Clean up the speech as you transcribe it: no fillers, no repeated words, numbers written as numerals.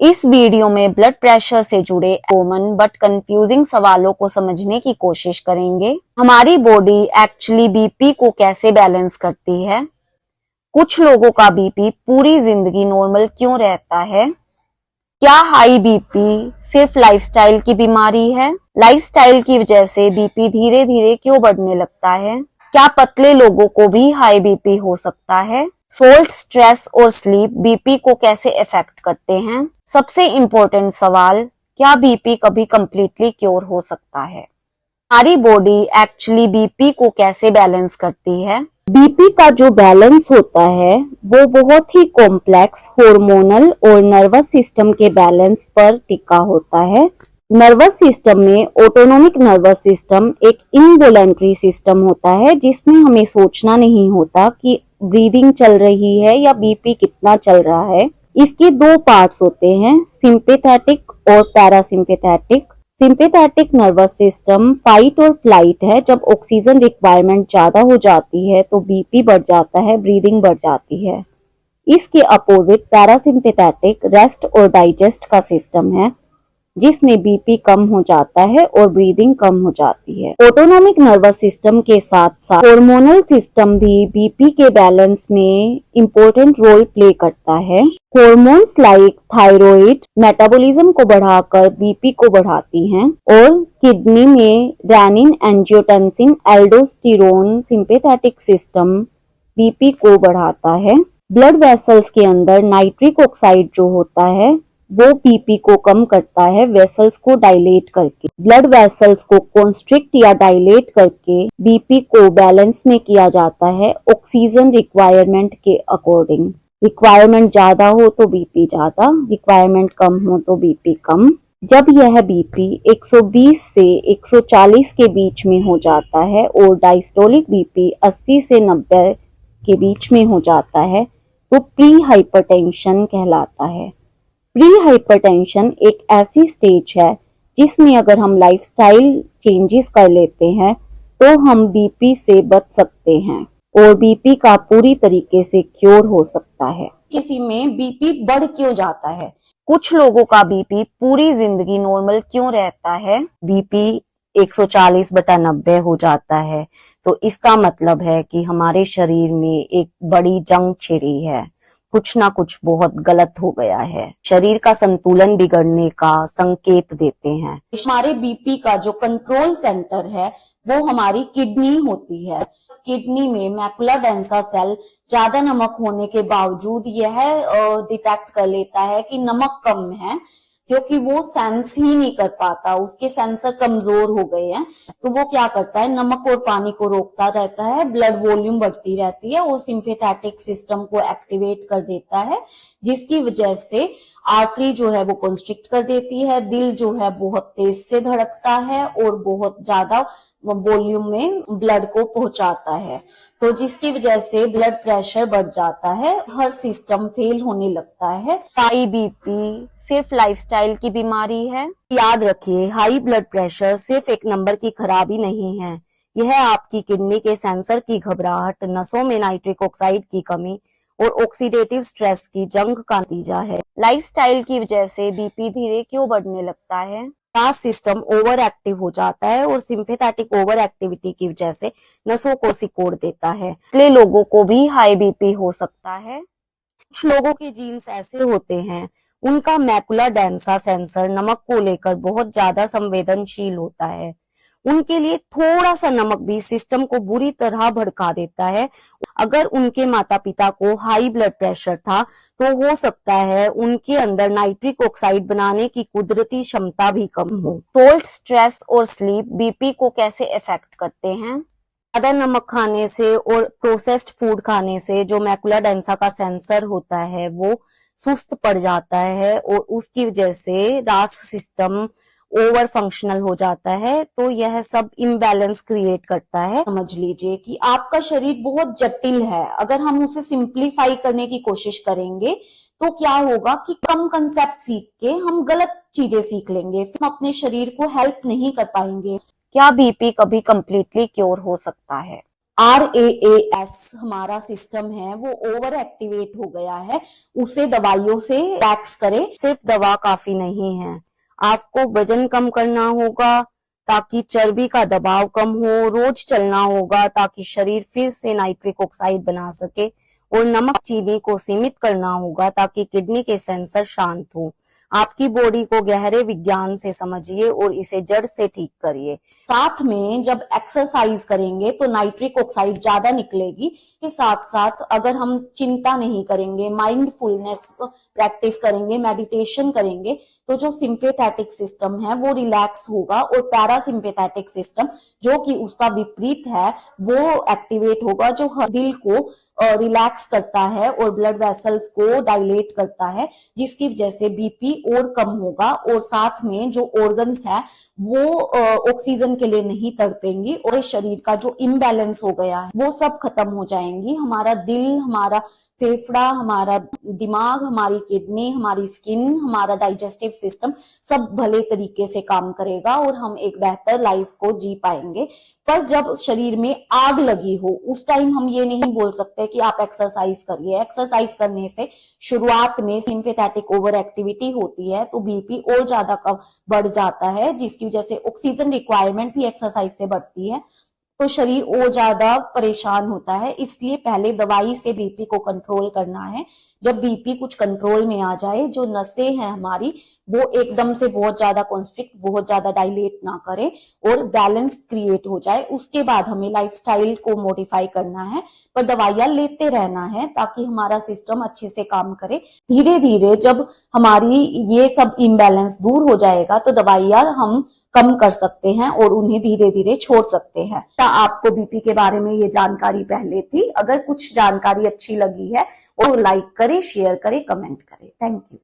इस वीडियो में blood pressure से जुड़े कॉमन बट कंफ्यूजिंग सवालों को समझने की कोशिश करेंगे। हमारी बॉडी एक्चुअली बीपी को कैसे बैलेंस करती है? कुछ लोगों का बीपी पूरी जिंदगी नॉर्मल क्यों रहता है? क्या हाई बीपी सिर्फ लाइफस्टाइल की बीमारी है? लाइफस्टाइल की वजह से बीपी धीरे धीरे क्यों बढ़ने लगता है? क्या पतले लोगों को भी हाई बीपी हो सकता है? सोल्ट, स्ट्रेस और स्लीप बीपी को कैसे इफेक्ट करते हैं? सबसे इम्पोर्टेंट सवाल, क्या बीपी कभी कंप्लीटली क्योर हो सकता है? हमारी बॉडी एक्चुअली बीपी को कैसे बैलेंस करती है? बीपी का जो बैलेंस होता है वो बहुत ही कॉम्प्लेक्स हार्मोनल और नर्वस सिस्टम के बैलेंस पर टिका होता है। नर्वस सिस्टम में ऑटोनोमिक नर्वस सिस्टम एक इनवॉलंटरी सिस्टम होता है जिसमें हमें सोचना नहीं होता कि ब्रीदिंग चल रही है या बीपी कितना चल रहा है। इसके दो पार्ट्स होते हैं, सिंपैथेटिक और parasympathetic. Sympathetic nervous system fight और फ्लाइट है। जब ऑक्सीजन रिक्वायरमेंट ज्यादा हो जाती है तो बीपी बढ़ जाता है, ब्रीदिंग बढ़ जाती है। इसके अपोजिट पैरासिम्पैथेटिक रेस्ट और डाइजेस्ट का सिस्टम है जिसमें बीपी कम हो जाता है और ब्रीदिंग कम हो जाती है। ऑटोनोमिक नर्वस सिस्टम के साथ साथ हार्मोनल सिस्टम भी बीपी के बैलेंस में इम्पोर्टेंट रोल प्ले करता है। हार्मोन्स लाइक थायराइड मेटाबॉलिज्म को बढ़ाकर बीपी को बढ़ाती हैं और किडनी में renin, angiotensin, aldosterone sympathetic system BP को बढ़ाता है। ब्लड वेसल्स के अंदर नाइट्रिक ऑक्साइड जो होता है वो बीपी को कम करता है वेसल्स को डायलेट करके। ब्लड वेसल्स को कॉन्स्ट्रिक्ट या डायलेट करके बीपी को बैलेंस में किया जाता है ऑक्सीजन रिक्वायरमेंट के अकॉर्डिंग। रिक्वायरमेंट ज्यादा हो तो बीपी ज्यादा, रिक्वायरमेंट कम हो तो बीपी कम। जब यह बीपी 120 से 140 के बीच में हो जाता है और डायस्टोलिक बीपी 80 से 90 के बीच में हो जाता है तो प्री हाइपरटेंशन कहलाता है। प्री हाइपरटेंशन एक ऐसी स्टेज है जिसमें अगर हम लाइफस्टाइल चेंजेस कर लेते हैं तो हम बीपी से बच सकते हैं और बीपी का पूरी तरीके से क्योर हो सकता है। किसी में बीपी बढ़ क्यों जाता है? कुछ लोगों का बीपी पूरी जिंदगी नॉर्मल क्यों रहता है? बीपी 140/90 हो जाता है तो इसका मतलब है कि हमारे शरीर में एक बड़ी जंग छिड़ी है, कुछ ना कुछ बहुत गलत हो गया है। शरीर का संतुलन बिगड़ने का संकेत देते हैं। हमारे बीपी का जो कंट्रोल सेंटर है वो हमारी किडनी होती है। किडनी में मैकुला डेंसा सेल ज्यादा नमक होने के बावजूद यह डिटेक्ट कर लेता है कि नमक कम है, क्योंकि वो सेंस ही नहीं कर पाता, उसके सेंसर कमजोर हो गए हैं। तो वो क्या करता है, नमक और पानी को रोकता रहता है, ब्लड वॉल्यूम बढ़ती रहती है और सिंपैथेटिक सिस्टम को एक्टिवेट कर देता है, जिसकी वजह से आर्टरी जो है वो कंस्ट्रिक्ट कर देती है, दिल जो है बहुत तेज से धड़कता है और बहुत ज्यादा वॉल्यूम में ब्लड को पहुंचाता है, तो जिसकी वजह से ब्लड प्रेशर बढ़ जाता है, हर सिस्टम फेल होने लगता है। हाई बीपी सिर्फ लाइफस्टाइल की बीमारी है? याद रखिए, हाई ब्लड प्रेशर सिर्फ एक नंबर की खराबी नहीं है, यह आपकी किडनी के सेंसर की घबराहट, नसों में नाइट्रिक ऑक्साइड की कमी और ऑक्सीडेटिव स्ट्रेस की जंग का नतीजा है। लाइफस्टाइल की वजह से बीपी धीरे क्यों बढ़ने लगता है? नर्वस सिस्टम ओवर एक्टिव हो जाता है और सिंपैथेटिक ओवर एक्टिविटी की वजह से नसों को सिकोड़ देता है। पतले लोगों को भी हाई बीपी हो सकता है। कुछ लोगों के जीन्स ऐसे होते हैं, उनका मैकुला डेंसा सेंसर नमक को लेकर बहुत ज्यादा संवेदनशील होता है। उनके लिए थोड़ा सा नमक भी सिस्टम को बुरी तरह भड़का देता है। अगर उनके माता पिता को हाई ब्लड प्रेशर था तो हो सकता है उनके अंदर नाइट्रिक ऑक्साइड बनाने की कुदरती क्षमता भी कम हो। सोल्ट, स्ट्रेस और स्लीप बीपी को कैसे इफेक्ट करते हैं? ज्यादा नमक खाने से और प्रोसेस्ड फूड खाने से जो मैकुला डेंसा का सेंसर होता है वो सुस्त पड़ जाता है और उसकी वजह से रास सिस्टम ओवर फंक्शनल हो जाता है, तो यह सब इम्बैलेंस क्रिएट करता है। समझ लीजिए कि आपका शरीर बहुत जटिल है, अगर हम उसे सिंप्लीफाई करने की कोशिश करेंगे तो क्या होगा कि कम कंसेप्ट सीख के हम गलत चीजें सीख लेंगे, फिर हम अपने शरीर को हेल्प नहीं कर पाएंगे। क्या बीपी कभी कंप्लीटली क्योर हो सकता है? RAAS हमारा सिस्टम है वो ओवर एक्टिवेट हो गया है, उसे दवाइयों से रिलैक्स करे। सिर्फ दवा काफी नहीं है, आपको वजन कम करना होगा ताकि चर्बी का दबाव कम हो, रोज चलना होगा ताकि शरीर फिर से नाइट्रिक ऑक्साइड बना सके, और नमक चीनी को सीमित करना होगा ताकि किडनी के सेंसर शांत हो। आपकी बॉडी को गहरे विज्ञान से समझिए और इसे जड़ से ठीक करिए। साथ में जब एक्सरसाइज करेंगे तो नाइट्रिक ऑक्साइड ज्यादा निकलेगी। के साथ साथ अगर हम चिंता नहीं करेंगे, माइंडफुलनेस प्रैक्टिस करेंगे, मेडिटेशन करेंगे, तो जो सिंपैथेटिक सिस्टम है वो रिलैक्स होगा और पैरासिम्पैथेटिक सिस्टम जो कि उसका विपरीत है वो एक्टिवेट होगा, जो दिल को रिलैक्स करता है और ब्लड वेसल्स को डायलेट करता है, जिसकी वजह से बीपी और कम होगा, और साथ में जो ऑर्गन्स है वो ऑक्सीजन के लिए नहीं तड़पेंगी, और शरीर का जो इम्बैलेंस हो गया है वो सब खत्म हो जाएंगी। हमारा दिल, हमारा फेफड़ा, हमारा दिमाग, हमारी किडनी, हमारी स्किन, हमारा डाइजेस्टिव सिस्टम सब भले तरीके से काम करेगा और हम एक बेहतर लाइफ को जी पाएंगे। पर जब शरीर में आग लगी हो उस टाइम हम ये नहीं बोल सकते कि आप एक्सरसाइज करिए। एक्सरसाइज करने से शुरुआत में सिंपैथेटिक ओवर एक्टिविटी होती है तो बीपी और ज्यादा बढ़ जाता है, जिसकी वजह से ऑक्सीजन रिक्वायरमेंट भी एक्सरसाइज से बढ़ती है, तो शरीर और ज्यादा परेशान होता है। इसलिए पहले दवाई से बीपी को कंट्रोल करना है। जब बीपी कुछ कंट्रोल में आ जाए, जो नसें हैं हमारी वो एकदम से बहुत ज्यादा कॉन्स्ट्रिक्ट, बहुत ज्यादा डायलेट ना करे और बैलेंस क्रिएट हो जाए, उसके बाद हमें लाइफस्टाइल को मॉडिफाई करना है। पर दवाइयां लेते रहना है ताकि हमारा सिस्टम अच्छे से काम करे। धीरे धीरे जब हमारी ये सब इम्बैलेंस दूर हो जाएगा तो दवाइयां हम कम कर सकते हैं और उन्हें धीरे धीरे छोड़ सकते हैं। आपको बीपी के बारे में ये जानकारी पहले थी, अगर कुछ जानकारी अच्छी लगी है तो लाइक करें, शेयर करें, कमेंट करें। Thank you.